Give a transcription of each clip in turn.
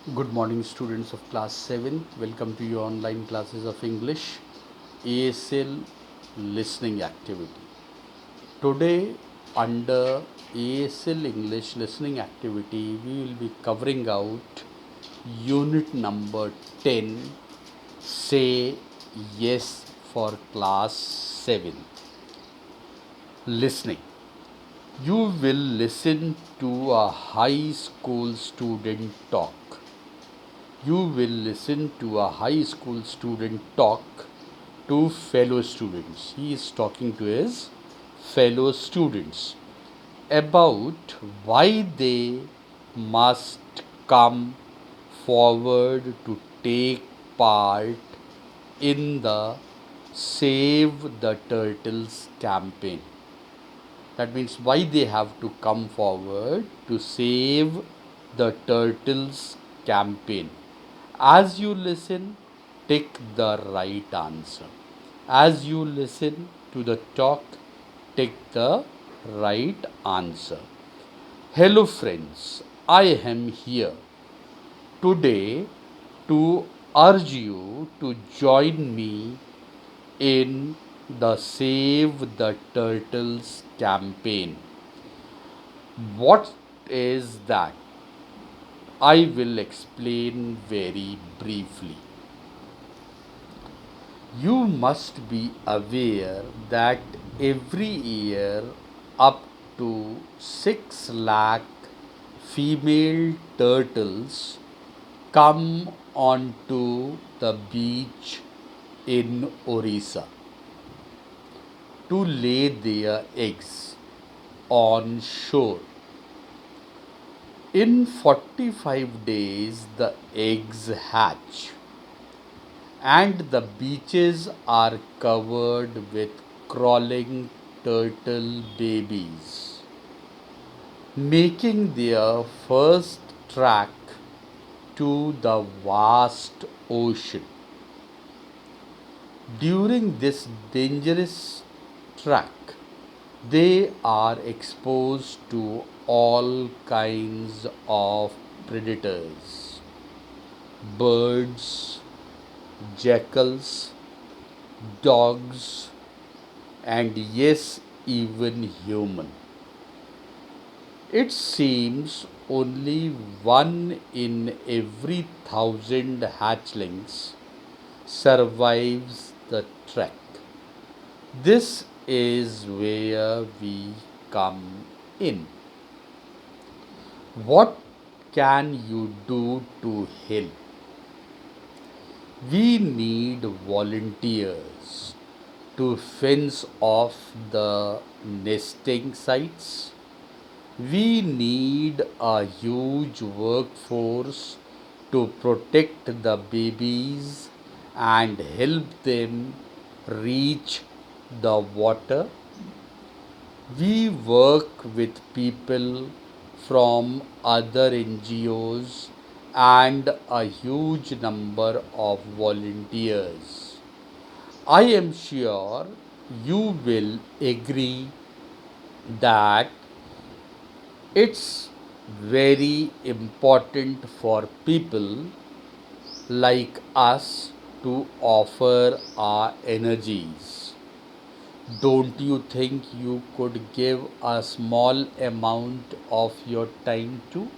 Good morning, students of class 7. Welcome to your online classes of English ASL listening activity. Today, under ASL English listening activity, we will be covering out unit number 10. Say yes for class 7. Listening. You will listen to a high school student talk. You will listen to a high school student talk to fellow students. He is talking to his fellow students about why they must come forward to take part in the Save the Turtles campaign. That means why they have to come forward to save the turtles campaign. As you listen, take the right answer. As you listen to the talk, take the right answer. Hello, friends. I am here today to urge you to join me in the Save the Turtles campaign. What is that? I will explain very briefly. You must be aware that every year up to 6 lakh female turtles come onto the beach in Orissa to lay their eggs on shore. In 45 days, the eggs hatch and the beaches are covered with crawling turtle babies, making their first track to the vast ocean. During this dangerous track, they are exposed to all kinds of predators, birds, jackals, dogs, and yes, even human. It seems only one in every 1,000 hatchlings survives the trek. This is where we come in. What can you do to help? We need volunteers to fence off the nesting sites. We need a huge workforce to protect the babies and help them reach the water. We work with people from other NGOs and a huge number of volunteers. I am sure you will agree that it's very important for people like us to offer our energies. Don't you think you could give a small amount of your time too?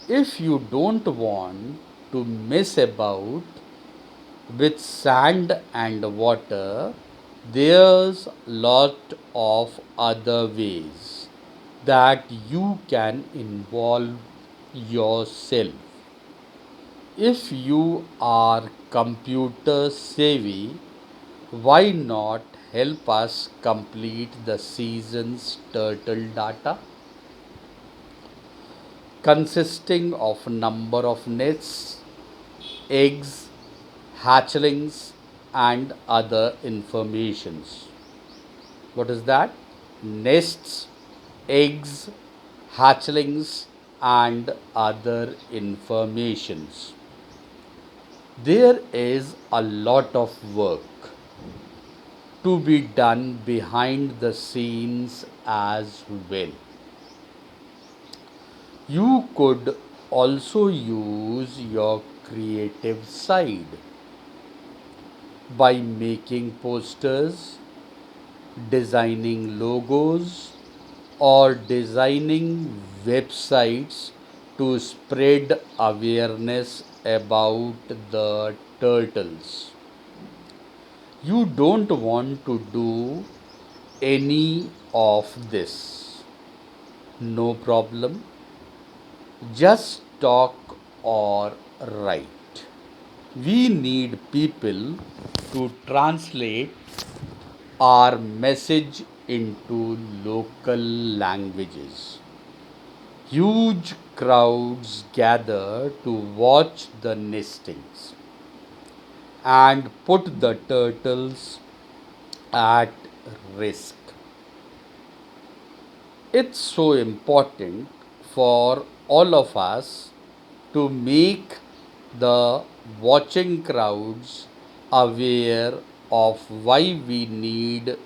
If you don't want to mess about with sand and water, there's lot of other ways that you can involve yourself. If you are computer savvy, why not help us complete the season's turtle data consisting of number of nests, eggs, hatchlings and other informations. What is that? Nests, eggs, hatchlings and other informations. There is a lot of work to be done behind the scenes as well. You could also use your creative side by making posters, designing logos, or designing websites to spread awareness about the turtles. You don't want to do any of this. No problem. Just talk or write. We need people to translate our message into local languages. Huge crowds gather to watch the nestings and put the turtles at risk. It's so important for all of us to make the watching crowds aware of why we need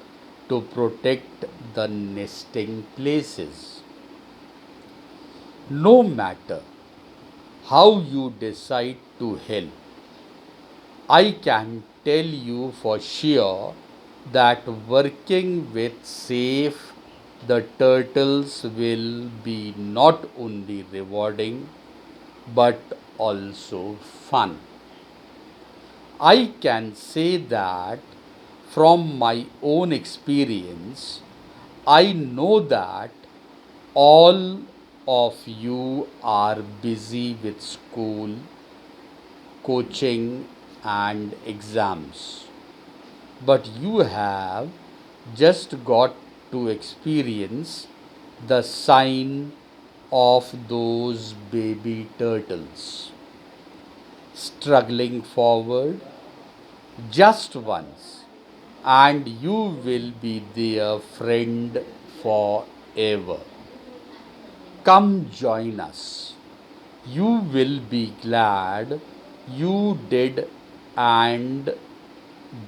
to protect the nesting places. No matter how you decide to help, I can tell you for sure that working with Safe the Turtles will be not only rewarding but also fun. I can say that from my own experience, I know that all of you are busy with school, coaching, and exams, but you have just got to experience the sign of those baby turtles struggling forward just once, and you will be their friend forever. Come join us. You will be glad you did, and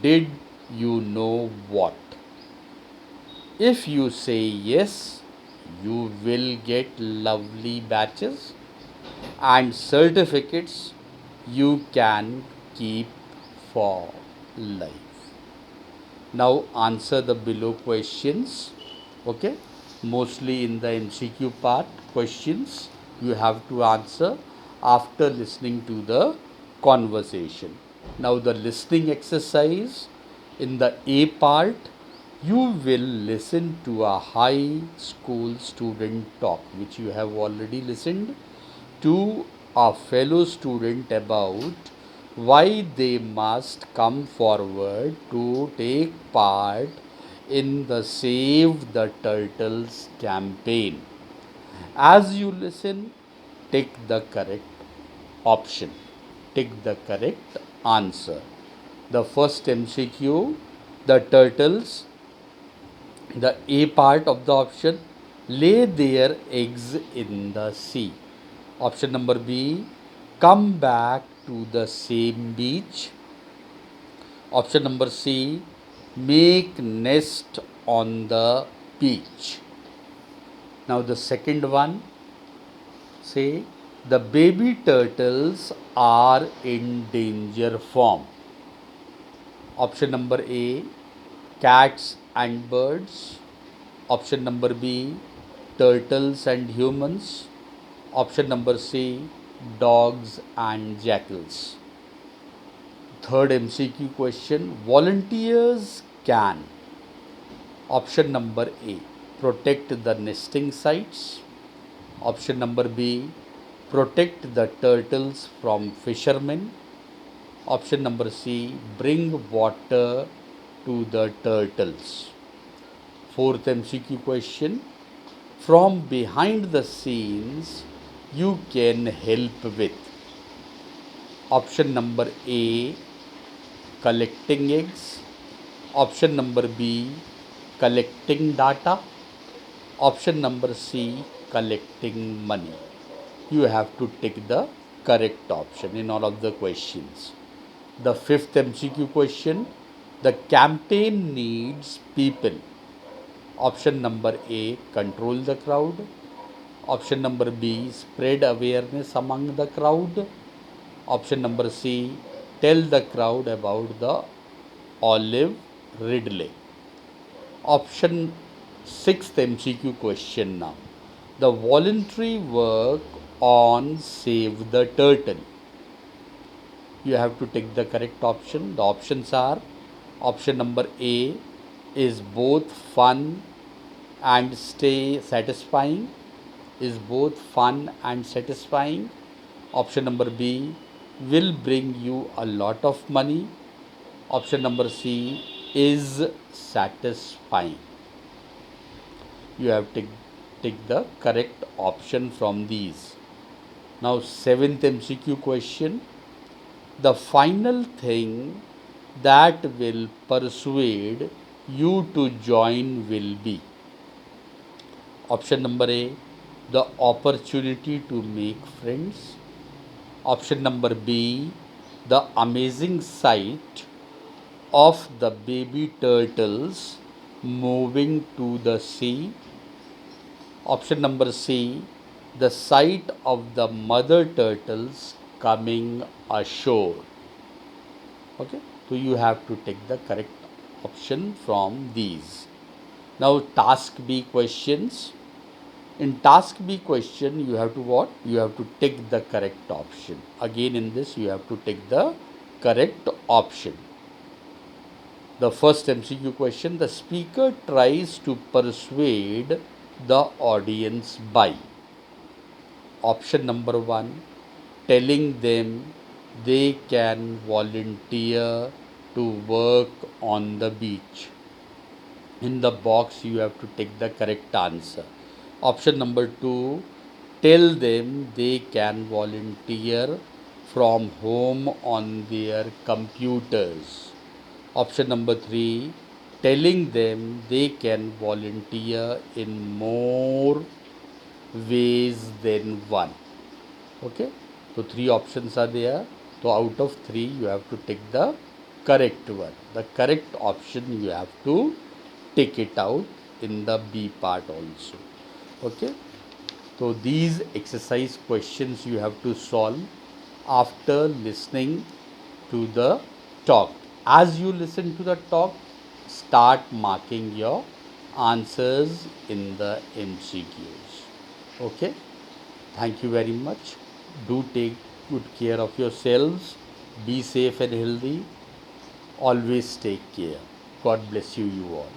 did you know what? If you say yes, you will get lovely badges and certificates you can keep for life. Now answer the below questions. Okay, mostly in the MCQ part questions you have to answer after listening to the conversation. Now the listening exercise in the A part, you will listen to a high school student talk which you have already listened to a fellow student about why they must come forward to take part in the Save the Turtles campaign. As you listen, take the correct option, take the correct answer. The first MCQ, the turtles, the A part of the option, lay their eggs in the sea. Option number B, come back to the same beach. Option number C, make nest on the beach. Now the second one, say the baby turtles are in danger form. Option number A, cats and birds. Option number B, turtles and humans. Option number C, dogs and jackals. Third MCQ question, volunteers can. Option number A, protect the nesting sites. Option number B, protect the turtles from fishermen. Option number C, bring water to the turtles. Fourth MCQ question, from behind the scenes you can help with. Option number A, collecting eggs. Option number B, collecting data. Option number C, collecting money. You have to take the correct option in all of the questions. The fifth MCQ question, the campaign needs people. Option number A, control the crowd. Option number B, spread awareness among the crowd. Option number C, tell the crowd about the olive Ridley. Option sixth MCQ question now. The voluntary work on Save the Turtle. You have to take the correct option. The options are option number A is both fun and stay satisfying. Is both fun and satisfying. Option number B will bring you a lot of money. Option number C is satisfying. You have to take the correct option from these. Now, seventh MCQ question. The final thing that will persuade you to join will be option number A, the opportunity to make friends. Option number B, the amazing sight of the baby turtles moving to the sea. Option number C, the sight of the mother turtles coming ashore. Okay, so you have to take the correct option from these. Now, task B questions. In task B question, you have to what? You have to take the correct option. Again, in this, you have to take the correct option. The first MCQ question, the speaker tries to persuade the audience by option number 1, telling them they can volunteer to work on the beach. In the box, you have to take the correct answer. Option number 2, tell them they can volunteer from home on their computers. Option number 3, telling them they can volunteer in more ways than one. Okay, so 3 options are there. So out of 3, you have to take the correct one. The correct option you have to take it out in the B part also. Okay, so these exercise questions you have to solve after listening to the talk. As you listen to the talk, start marking your answers in the MCQs. Okay, thank you very much. Do take good care of yourselves. Be safe and healthy. Always take care. God bless you all.